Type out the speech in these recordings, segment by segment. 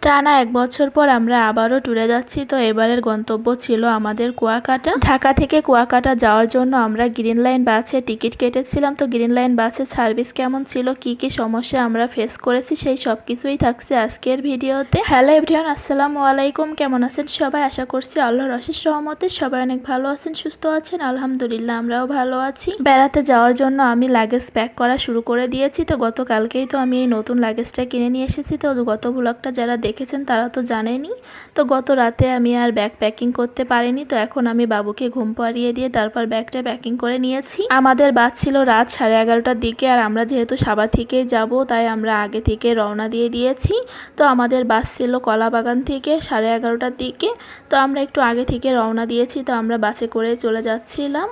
টানা 1 বছর পর আমরা আবারও ট্যুরে যাচ্ছি। তো এবারের গন্তব্য ছিল আমাদের কুয়াকাটা। ঢাকা থেকে কুয়াকাটা যাওয়ার জন্য আমরা গ্রিন লাইন বাসে টিকিট কেটেছিলাম। তো গ্রিন লাইন বাসের সার্ভিস কেমন ছিল, কি কি সমস্যা আমরা ফেস করেছি, সেই সব কিছুই থাকছে আজকের ভিডিওতে। হ্যালো এভরিওয়ান, আসসালামু আলাইকুম। কেমন আছেন সবাই? আশা করছি আল্লাহর অশেষ রহমতে সবাই অনেক ভালো আছেন, সুস্থ আছেন। আলহামদুলিল্লাহ আমরাও ভালো আছি। বেড়াতে যাওয়ার জন্য আমি লাগেজ প্যাক করা শুরু করে দিয়েছি। তো গতকালকেই তো আমি এই নতুন লাগেজটা কিনে নিয়ে এসেছি। তো গত ব্লগটা যারা দেখেছেন তারা তো জানেনি। তো গত রাতে আমি আর ব্যাগ প্যাকিং করতে পারিনি। তো এখন আমি বাবুকে ঘুম পাড়িয়ে দিয়ে তারপর ব্যাগটা প্যাকিং করে নিয়েছি। আমাদের বাস ছিল রাত 11:30টার দিকে, আর আমরা যেহেতু সাবা থেকেই যাব তাই আমরা আগে থেকে রওনা দিয়ে দিয়েছি। তো আমাদের বাস ছিল কলাবাগান থেকে 11:30টার দিকে। তো আমরা একটু আগে থেকে রওনা দিয়েছি। তো আমরা বাসে করে চলে যাচ্ছিলাম,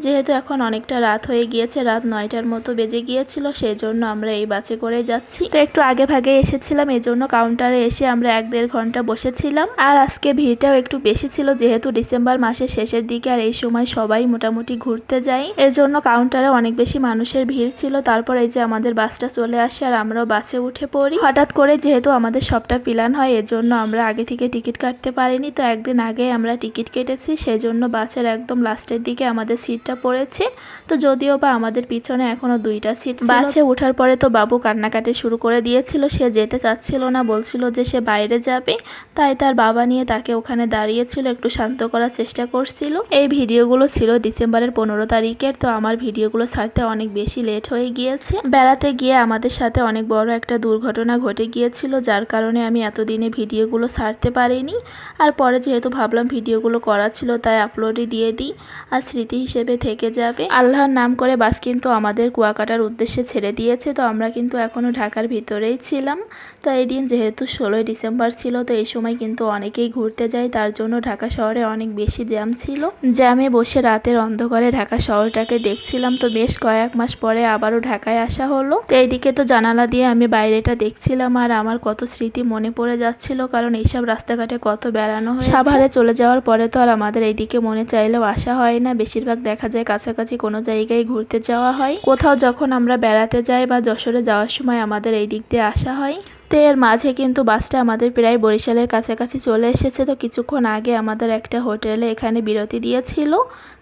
যেহেতু এখন অনেকটা রাত হয়ে গিয়েছে, রাত 9টার মতো বেজে গিয়েছিল, সেই জন্য আমরা এই বাসে করে যাচ্ছি। তো একটু আগে ভাগে এসেছিলাম, এই জন্য কাউন্টারে এসে আমরা 1-1.5 ঘন্টা বসেছিলাম। আর আজকে ভিড়টাও একটু বেশি ছিল, যেহেতু ডিসেম্বর মাসের শেষের দিকে, আর এই সময় সবাই মোটামুটি ঘুরতে যায়, এর জন্য কাউন্টারে অনেক বেশি মানুষের ভিড় ছিল। তারপর এই যে আমাদের বাসটা চলে আসে আর আমরাও বাসে উঠে পড়ি। হঠাৎ করে যেহেতু আমাদের সবটা প্ল্যান হয়, এর জন্য আমরা আগে থেকে টিকিট কাটতে পারিনি। তো একদিন আগে আমরা টিকিট কেটেছি, সেই জন্য বাসের একদম লাস্টের দিকে আমাদের সিটটা পড়েছে। তো যদিও বা আমাদের পিছনে এখনো 2টা সিট। বাসে ওঠার পরে তো বাবু কান্নাকাটি শুরু করে দিয়েছিল, সে যেতে চাচ্ছিল না, বলছিল যে সে বাইরে যাবে। তাই তার বাবা নিয়ে তাকে ওখানে দাঁড়িয়েছিল, একটু শান্ত করার চেষ্টা করছিল। এই ভিডিওগুলো ছিল ডিসেম্বরের 15 তারিখের। তো আমার ভিডিওগুলো ছাড়তে অনেক বেশি লেট হয়ে গিয়েছে। বেড়াতে গিয়ে আমাদের সাথে অনেক বড় একটা দুর্ঘটনা ঘটে গিয়েছিল, যার কারণে আমি এতদিনে ভিডিওগুলো ছাড়তে পারিনি। আর পরে যেহেতু ভাবলাম ভিডিওগুলো করা ছিল তাই আপলোডই দিয়ে দিই, আর স্মৃতি হিসেবে থেকে যাবে। আল্লাহর নাম করে বাস কিন্তু আমাদের কুয়াকাটার উদ্দেশ্যে ছেড়ে দিয়েছে। তো আমরা কিন্তু এখনো ঢাকার ভিতরেই ছিলাম। তো এই দিন যেহেতু 16ই ডিসেম্বর ছিল, তো এই সময় কিন্তু অনেকেই ঘুরতে যায়, তার জন্য ঢাকা শহরে অনেক বেশি জ্যাম ছিল। জ্যামে বসে রাতের অন্ধকারে ঢাকা শহরটাকে দেখছিলাম। তো বেশ কয়েক মাস পরে আবারও ঢাকায় আসা হলো। তো এইদিকে তো জানালা দিয়ে আমি বাইরেটা দেখছিলাম, আর আমার কত স্মৃতি মনে পড়ে যাচ্ছিল, কারণ এইসব রাস্তাঘাটে কত বেড়ানো হয়েছে। সাভারে চলে যাওয়ার পরে তো আর আমাদের এইদিকে মনে চাইলেও আসা হয় না। বেশিরভাগ দেখা যায় কাছাকাছি কোনো জায়গায় ঘুরতে যাওয়া হয়। কোথাও যখন আমরা বেড়াতে যাই বা যশোরে যাওয়ার সময় আমাদের এই দিক দিয়ে আসা হয়। তো এর মাঝে কিন্তু বাসটা আমাদের প্রায় বরিশালের কাছাকাছি চলে এসেছে। তো কিছুক্ষণ আগে আমাদের একটা হোটেলে এখানে বিরতি দিয়েছিল,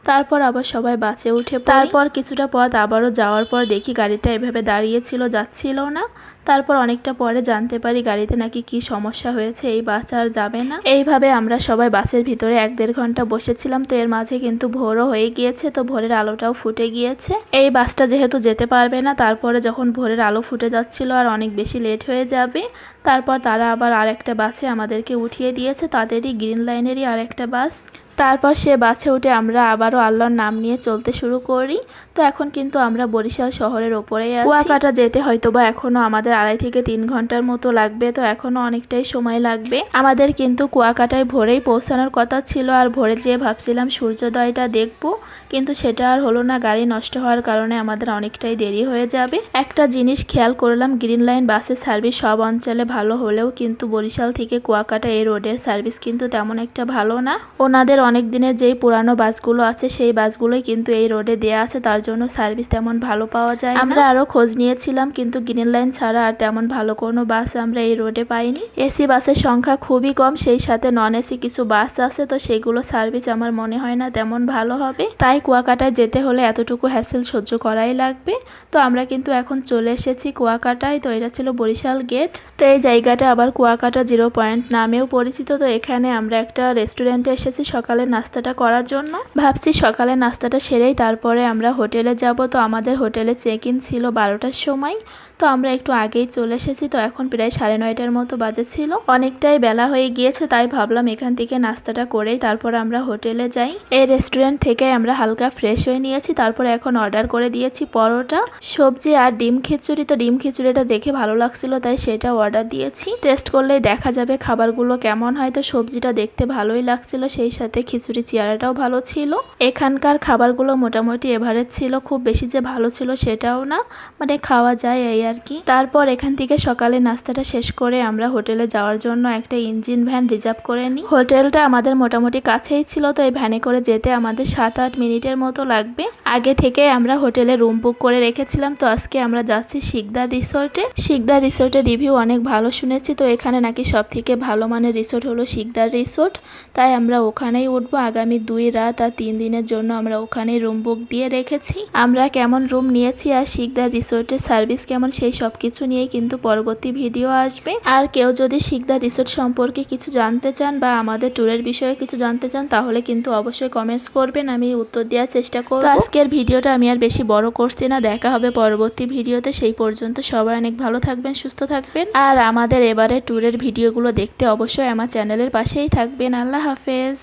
তারপর আবার সবাই বাসে উঠে তারপর কিছুটা পথ আবারও যাওয়ার পর দেখি গাড়িটা এভাবে দাঁড়িয়েছিল, যাচ্ছিল না। তারপর অনেকটা পরে জানতে পারি গাড়িতে নাকি কি সমস্যা হয়েছে, এই বাস আর যাবে না। এইভাবে আমরা সবাই বাসের ভিতরে 1-1.5 ঘন্টা বসেছিলাম। তো এর মাঝে কিন্তু ভোরও হয়ে গিয়েছে, তো ভোরের আলোটাও ফুটে গিয়েছে। এই বাসটা যেহেতু যেতে পারবে না, তারপরে যখন ভোরের আলো ফুটে যাচ্ছিল আর অনেক বেশি লেট হয়ে যাবে, তারপর তারা আবার আরেকটা বাসে আমাদেরকে উঠিয়ে দিয়েছে, তাদেরই গ্রিন লাইনেরই আরেকটা বাস। তারপর সে বাসে উঠে আমরা আবারও আল্লাহর নাম নিয়ে চলতে শুরু করি। তো এখন কিন্তু আমরা বরিশাল শহরের ওপরেই আছি। কুয়াকাটা যেতে হয়তোবা এখনো আমাদের 2.5 থেকে 3 ঘন্টার মতো লাগবে। তো এখনো অনেকটাই সময় লাগবে। আমাদের কিন্তু কুয়াকাটায় ভোরেই পৌঁছানোর কথা ছিল, আর ভোরে যেয়ে ভাবছিলাম সূর্যোদয়টা দেখব, কিন্তু সেটা আর হলো না। গাড়ি নষ্ট হওয়ার কারণে আমাদের অনেকটাই দেরি হয়ে যাবে। একটা জিনিস খেয়াল করলাম, গ্রিন লাইন বাসের সার্ভিস সব অঞ্চলে ভালো হলেও কিন্তু বরিশাল থেকে কুয়াকাটা এই রোডের সার্ভিস কিন্তু তেমন একটা ভালো না। ওনাদের অনেক দিনের যেই পুরানো বাসগুলো আছে সেই বাসগুলোই কিন্তু এই রোডে দেয়া আছে, তার জন্য সার্ভিস তেমন ভালো পাওয়া যায় না। আমরা আরো খোঁজ নিয়েছিলাম, কিন্তু গ্রিন লাইন ছাড়া আর তেমন ভালো কোনো বাস আমরা এই রোডে পাইনি। এসি বাসের সংখ্যা খুবই কম, সেই সাথে নন এসি কিছু বাস আছে। তো সেইগুলো সার্ভিস আমার মনে হয় না তেমন ভালো হবে। তাই কুয়াকাটায় যেতে হলে এতটুকু হ্যাসেল সহ্য করাই লাগবে। তো আমরা কিন্তু এখন চলে এসেছি কুয়াকাটায়। তো এটা ছিল বরিশাল গেট। তো এই জায়গাটা আবার কুয়াকাটা 0 পয়েন্ট নামেও পরিচিত। তো এখানে আমরা একটা রেস্টুরেন্টে এসেছি সকালে নাস্তাটা করার জন্য। ভাবছি সকালে নাস্তাটা সেরেই তারপরে আমরা হোটেলে যাব। তো আমাদের হোটেলে চেক ইন ছিল 12টার সময়। তো আমরা একটু আগেই চলে এসেছি। তো এখন প্রায় 9:30টার মতো বাজেছিল, অনেকটাই বেলা হয়ে গিয়েছে। তাই ভাবলাম এখান থেকে নাস্তাটা করেই তারপর আমরা হোটেলে যাই। এই রেস্টুরেন্ট থেকে আমরা হালকা ফ্রেশ হয়ে নিয়েছি। তারপরে এখন অর্ডার করে দিয়েছি পরোটা, সবজি আর ডিম খিচুড়ি। তো ডিম খিচুড়িটা দেখে ভালো লাগছিল তাই সেটা অর্ডার দিয়েছি। টেস্ট করলেই দেখা যাবে খাবারগুলো কেমন হয়। তো সবজিটা দেখতে ভালোই লাগছিল, সেই সাথে খিচুড়ি চেয়ারাটাও ভালো ছিল। এখানকার খাবারগুলো মোটামুটি এভারেজ ছিল, খুব বেশি যে ভালো ছিল সেটাও না, মানে খাওয়া যায় এই আর কি। তারপর এখান থেকে সকালে নাস্তাটা শেষ করে আমরা হোটেলে যাওয়ার জন্য একটা ইঞ্জিন ভ্যান রিজার্ভ করে নিই। হোটেলটা আমাদের মোটামুটি কাছেই ছিল, তো এই ভ্যানে করে যেতে আমাদের 7-8 মিনিটের মতো লাগবে। আগে থেকে আমরা হোটেলে রুম বুক করে রেখেছিলাম। তো আজকে আমরা যাচ্ছি শিকদার রিসোর্টে। শিকদার রিসোর্টের রিভিউ অনেক ভালো শুনেছি, তো এখানে নাকি সব থেকে ভালো মানের রিসোর্ট হলো শিকদার রিসোর্ট, তাই আমরা ওখানেই উঠবো। আগামী 2 রাত আর 3 দিনের জন্য আমরা ওখানেই রুম বুক দিয়ে রেখেছি। আমরা কেমন রুম নিয়েছি আর শিকদার রিসোর্টের সার্ভিস কেমন সেই সব কিছু নিয়েই কিন্তু পরবর্তী ভিডিও আসবে। আর কেউ যদি শিকদার রিসোর্ট সম্পর্কে কিছু জানতে চান বা আমাদের ট্যুরের বিষয়ে কিছু জানতে চান তাহলে কিন্তু অবশ্যই কমেন্টস করবেন, আমি উত্তর দেওয়ার চেষ্টা করব। আজকের ভিডিওটা আমি আর বেশি বড় করছি না, দেখা হবে পরবর্তী ভিডিওতে। সেই পর্যন্ত সবাই অনেক ভালো থাকবেন, সুস্থ থাকবেন, আর আমাদের এবারে ট্যুরের ভিডিওগুলো দেখতে অবশ্যই আমার চ্যানেলের পাশেই থাকবেন। আল্লাহ হাফেজ।